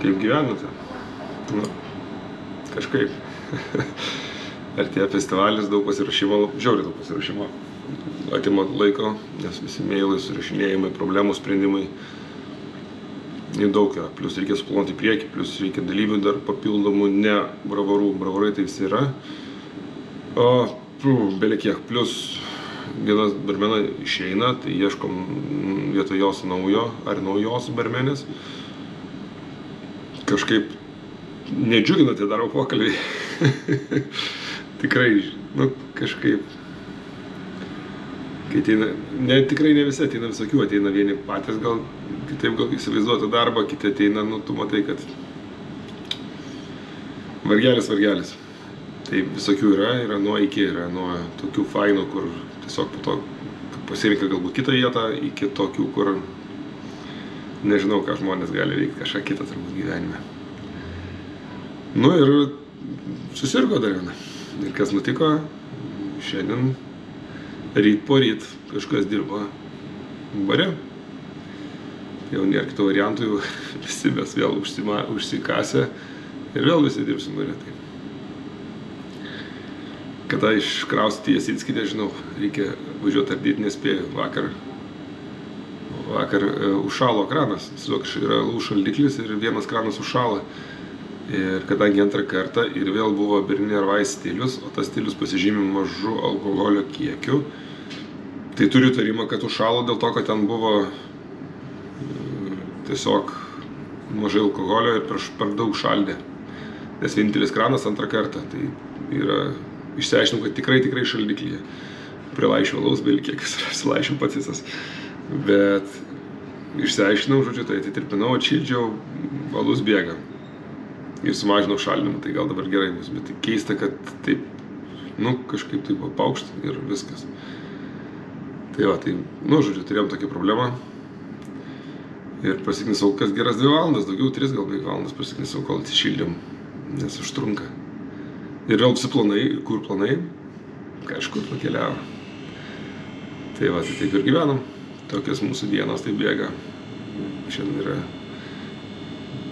Kaip gyvenate? Nu, kažkaip. Artėja festivalis, daug pasiruošimo, žiauriai daug pasiruošimo. Atima laiko, nes visi mailai, surašinėjimai, problemų sprendimai. Daug yra, plius reikia suplanuoti į priekį, plius reikia dalyvių dar papildomų, ne bravarų. Bravarai tai visi yra. O belekiek, plius vienas barmena išeina, tai ieškom vietoj jos naujo ar naujos barmenės. Kažkaip nedžiugina tie darbo pokalbiai. Tikrai, kažkaip. Kai ateina, tikrai ne visi ateina, visokių ateina, vieni patys gal, kitaip gal įsivaizduoti darbą, kiti ateina, tu matai, kad vargelis. Tai visokių yra nuo iki, yra nuo tokių fainų, kur tiesiog po to pasirinka galbūt kitą vietą, iki tokių, kur nežinau, ką žmonės gali veikti, kažką kitą turbūt gyvenime. Ir susirgo dar viena. Ir kas nutiko, šiandien ryt po ryt kažkas dirba bare. Jau nėra kito variantų, visi mes vėl užsikasę ir vėl visi dirbsim bare. Kada iškraustyti Jasinskį, nežinau, reikia važiuoti ardyti, nespėjau. Vakar užšalo kranas, yra alų šaldiklis ir vienas kranas užšala. Ir kadangi antrą kartą ir vėl buvo Berliner Weiss stilius, o tas stilius pasižymi mažu alkoholio kiekiu, tai turiu tarimą, kad užšalo dėl to, kad ten buvo tiesiog mažai alkoholio ir per daug šaldė. Nes vienintelis kranas antrą kartą, tai yra, išsiaiškinau, kad tikrai šaldiklyje. Prilaišiau alaus, belekiekis, silaišiau pats visas. Bet išsiaiškinau, žodžiu, tai atitirpinau, atšildžiau, alus bėga. Ir sumažinau šaldymą, tai gal dabar gerai bus, bet keista, kad taip, kažkaip taip paukšt ir viskas. Tai žodžiu, turėjom tokią problemą. Ir prasiknisau kas geras 2 valandas, daugiau 3 gal 2 valandas prasiknisau, kol atsišildėm, nes užtrunka. Ir vėl visi planai, kur planai, kažkur pakeliavo. Tai taip ir gyvenam, tokios mūsų dienos tai bėga. Šiandien yra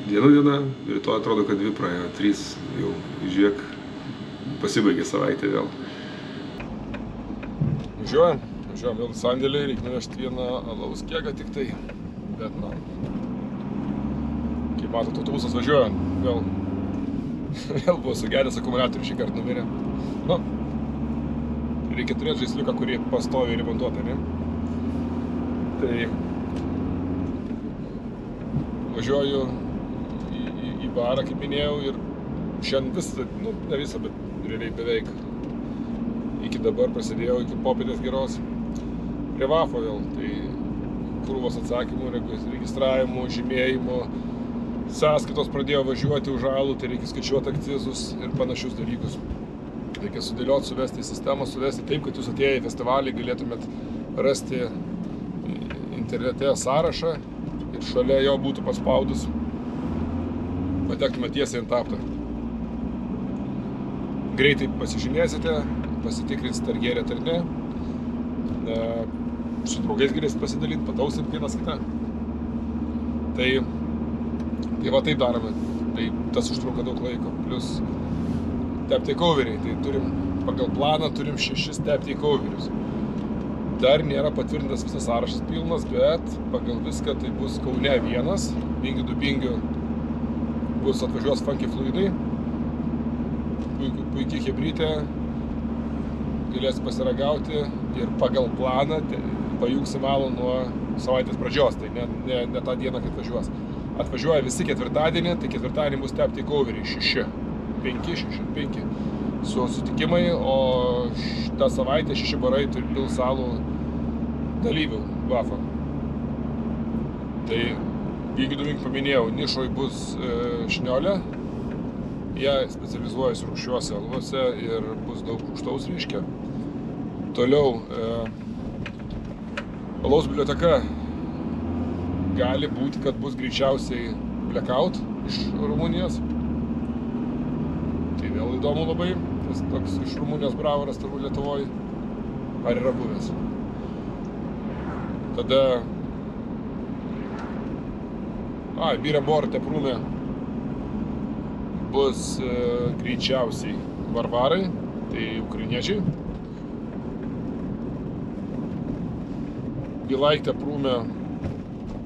diena, rytoj atrodo, kad 2 praėjo, 3 jau, žiūrėk, pasibaigė savaitė vėl. Važiuojam vėl į sandėlį, reikia nuvežti vieną alaus kėgą tik tai, bet kaip matot, autobusas važiuoja, vėl buvo sugedęs akumuliatorių šį kartą numirė. Reikia turėti žaisliuką, kurį pastoviai remontuoti, ne? Tai važiuoju į barą, kaip minėjau, ir šiandien visą, ne visą, bet realiai beveik iki dabar prasidėjau, iki popietės geros prie Vafo vėl, tai krūvos atsakymų, registravimų, žymėjimų, sąskaitos pradėjo važiuoti už alų, tai reikia skaičiuoti akcizus ir panašius dalykus. Reikia sudėlioti, suvesti į sistemą, suvesti taip, kad jūs atėję į festivalį galėtumėt rasti internete sąrašą ir šalia jo būtų paspaudus, patektume tiesiai ant taptą. Greitai pasižymėsite, pasitikrinsite ar gėrėt ar ne, su draugais galėsit pasidalinti, patausit vienas kitą. Tai taip darome, tai tas užtruko daug laiko, plus tap takeoveriai, tai pagal planą turim 6 tap takeoverius. Dar nėra patvirtintas visas sąrašas pilnas, bet pagal viską tai bus Kaune 1, Bingių du Bingių bus atvažiuos Funky Fluidai, puikiai chebrytė, galės pasiragauti ir pagal planą pajungsim alų nuo savaitės pradžios, tai ne tą dieną, kai atvažiuos. Atvažiuoja visi ketvirtadienį, tai ketvirtadienį bus tap takeoveriai 5 su sutikimai, o tą savaitę 6 barai turi pils alų dalyvių Vafą. Tai Bingių du Bingių paminėjau, nišoj bus šniolė, jie specializuojasi rūgščiuose aluose ir bus daug rūgštaus reiškia. Toliau, alaus biblioteka gali būti, kad bus greičiausiai blackout iš Rumunijos. Tai vėl įdomu labai, tas toks iš Rumunijos bravaras turbūt Lietuvoj, ar yra buvęs. Tada Bira Bor teprūmė bus greičiausiai varvarai, tai ukrainiečiai. Bilaitę Prūmę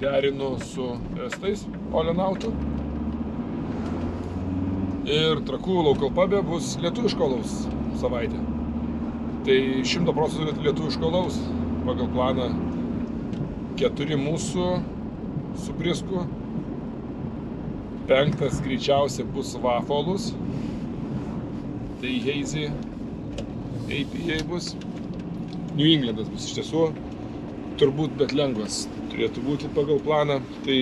derinu su estais Olenautu. Ir Trakų Local Pub'e bus lietuviško alaus savaitė. Tai 100% lietuviško alaus pagal planą. 4 mūsų su Prisku. 5 greičiausiai bus Vafo alus. Tai Hazy APA bus. New Englandas bus iš tiesų. Turbūt, bet lengvas turėtų būti pagal planą. Tai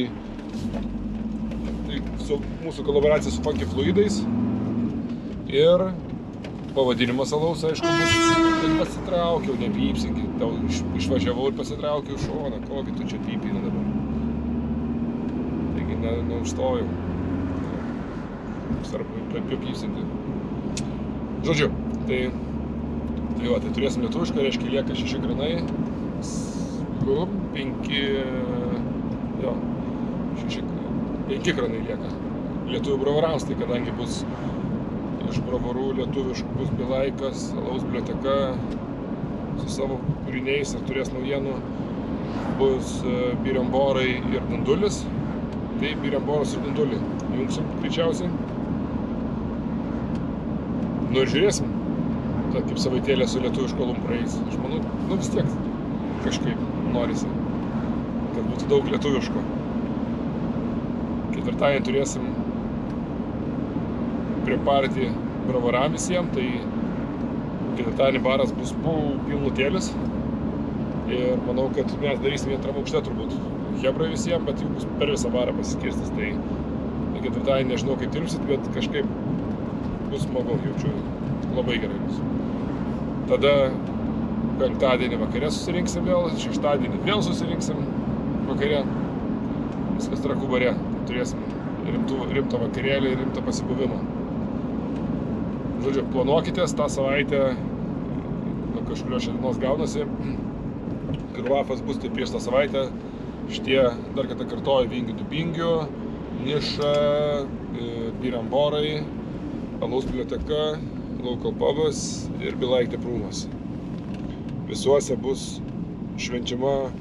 su mūsų kolaboracija su Funky Fluidais. Ir pavadinimas alaus, aišku, bus, kad pasitraukiau, nepypsingi. Tau išvažiavau ir pasitraukiau šoną. Kokį tu čia pypini dabar? Taigi neužstojau. Svarbu pypsinti. Žodžiu, tai turėsim lietuvišką, reiškia lieka 6 granai. 5 kranai lieka lietuvių bravarams, tai kadangi bus iš bravarų lietuviškų bus Bilaikas, alaus biblioteka su savo kūriniais ir turės naujienų, bus Biriamborai ir Dandulis, tai Biriamboras ir Dandulį jungsim greičiausiai. Nu ir žiūrėsim, kad kaip savaitėlė su lietuviško alum praeis. Aš manau, vis tiek kažkaip norisi, kad būtų daug lietuviško. Ketvirtadienį turėsim prie partį bravaram visiems, tai ketvirtadienį baras bus pilnutėlis ir manau, kad mes darysim antram aukšte turbūt hebra visiems, bet jau bus per visą barą pasiskirstis. Tai ketvirtadienį nežinau, kaip dirbsit, bet kažkaip bus smagu, jaučiu, labai gerai bus. Tada penktadienį vakare susirinksim vėl, šeštadienį vėl susirinksim vakare. Viskas Trakų bare. Tai turėsim rimtą vakarėlį ir rimtą pasibuvimą. Žodžiu, planuokitės tą savaitę, nuo kažkurio šiandienos gaunasi. Kurvafas bus tai prieš tą savaitę. Šitie, dar kartą kartoju, Vingių Dubingių, Niša, Biriamborai, alaus biblioteka, Local Pub'as ir Bilaitė Prūmas. Visuose bus švenčiama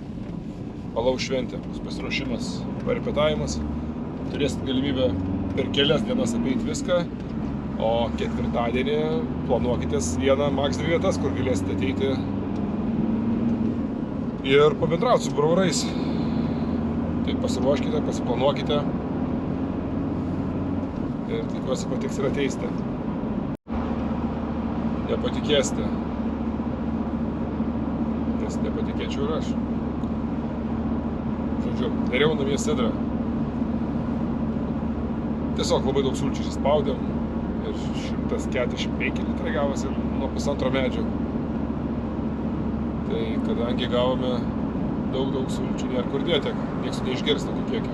alaus šventė, bus pasiruošimas, parepetavimas. Turėsit galimybę per kelias dienas apeiti viską, o ketvirtadienį planuokitės vieną, maks 2 vietas, kur galėsite ateiti ir pabendrauti su bravarais. Tai pasiruoškite, pasiplanuokite ir tikiuosi patiks ir ateisite. Nepatikėsite. Nepatikėčiau ir aš. Žodžiu, dariau namie sidrą. Tiesiog labai daug sulčių įspaudėm ir 145 litrai gavosi nuo pusantro medžio. Tai kadangi gavome daug sulčių, nėra kur dėti, nieks neišgirs tokį kiekį.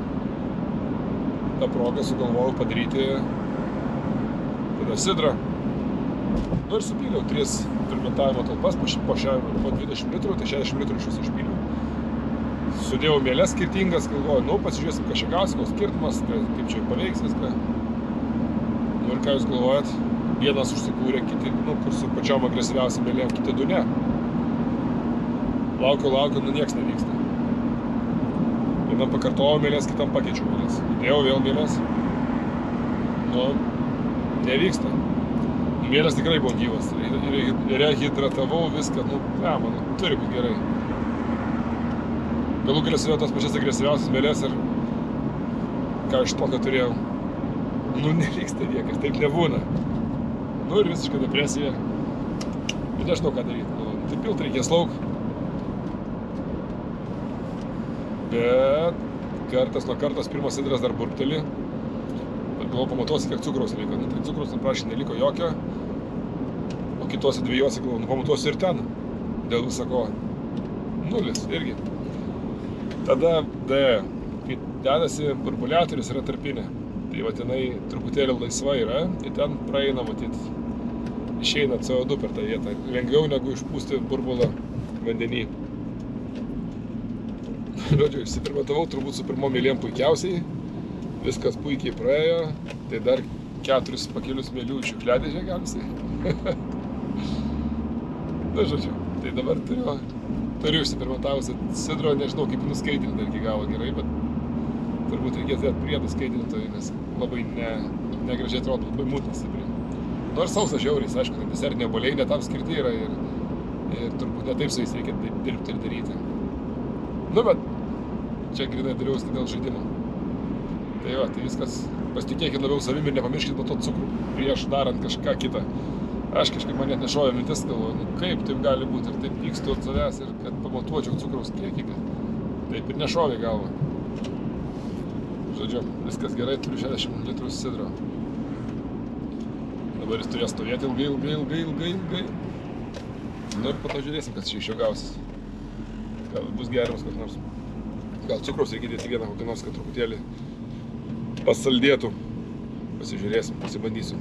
Ta proga sugalvojau padaryti tada sidrą. Nu ir supyliau 3 fermentavimo talpas po 20 litrų, tai 60 litrų iš viso išpyliau. Sudėjau mieles skirtingas, galvoju, pasižiūrėsim, ką čia gausi, koks skirtumas, kaip čia paveiks viską. Nu ir ką jūs galvojat, vienas užsikūrė, kiti, kur su pačiom agresyviausiam mielėm, kiti 2 ne. Laukiu, nieks nevyksta. Vienam pakartojau mieles, kitam pakeičiau mieles. Įdėjau vėl mieles. Nu, nevyksta. Mieles tikrai buvo gyvas, rehidratavau viską, manau, turi būti gerai. Galų galę sudėjau tas pačias agresyviausias mieles ir ką iš to, ką turėjau. Nevyksta niekas, taip nebūna. Ir visiška depresija. Ir nežinau, ką daryti. Tai pilt reikės lauk. Bet kartas nuo kartos pirmas sidras dar burpteli. Galvoju, pamatuosi, kiek cukraus liko. Tai cukraus prašy neliko jokio. O kitose 2, galvoju, pamatuosi ir ten. Dėl visako 0 irgi. Tada kai dedasi burbuliatorius yra tarpinė. Tai va tenai truputėlį laisva yra. Tai ten praeina, matyt, išeina CO2 per tą vietą. Lengviau negu išpūsti burbulą vandenį. Žodžiu, išsipermatavau turbūt su pirmom mielėm puikiausiai. Viskas puikiai praėjo, tai dar 4 pakelius mėlių šiukšliadėžę galisi. Na, žodžiu, tai dabar turiu išsipermatavusi sidro, nežinau kaip nuskaitinti dar iki galo gerai, bet turbūt reikės dėti priedų skaitintojai, nes labai negražiai atrodo, labai mūtas stipriai. Nors sausas žiauriais, aišku, tai desertiniai obuoliai ne tam skirti yra ir turbūt ne taip su jais reikia dirbti ir daryti. Nu, bet čia grinai dariausi dėl žaidimo. Tai va, tai viskas, pasitikėkit labiau savimi ir nepamirškit po to cukrų prieš darant kažką kitą. Aš kažkaip man net nešovė mintis, galvoju, nu kaip taip gali būti ir taip pykstu ant savęs ir kad pamatuočiau cukraus kiekį, taip ir nešovė galvą. Žodžiu, viskas gerai, turiu 60 litrų sidro. Dabar jis turės stovėti ilgai. Nu ir po to žiūrėsim, kas čia iš jo gausis. Gal bus gerimas koks nors. Gal cukraus reikia dėti vieną kokį nors, kad truputėlį pasaldėtų. Pasižiūrėsim, pasibandysiu.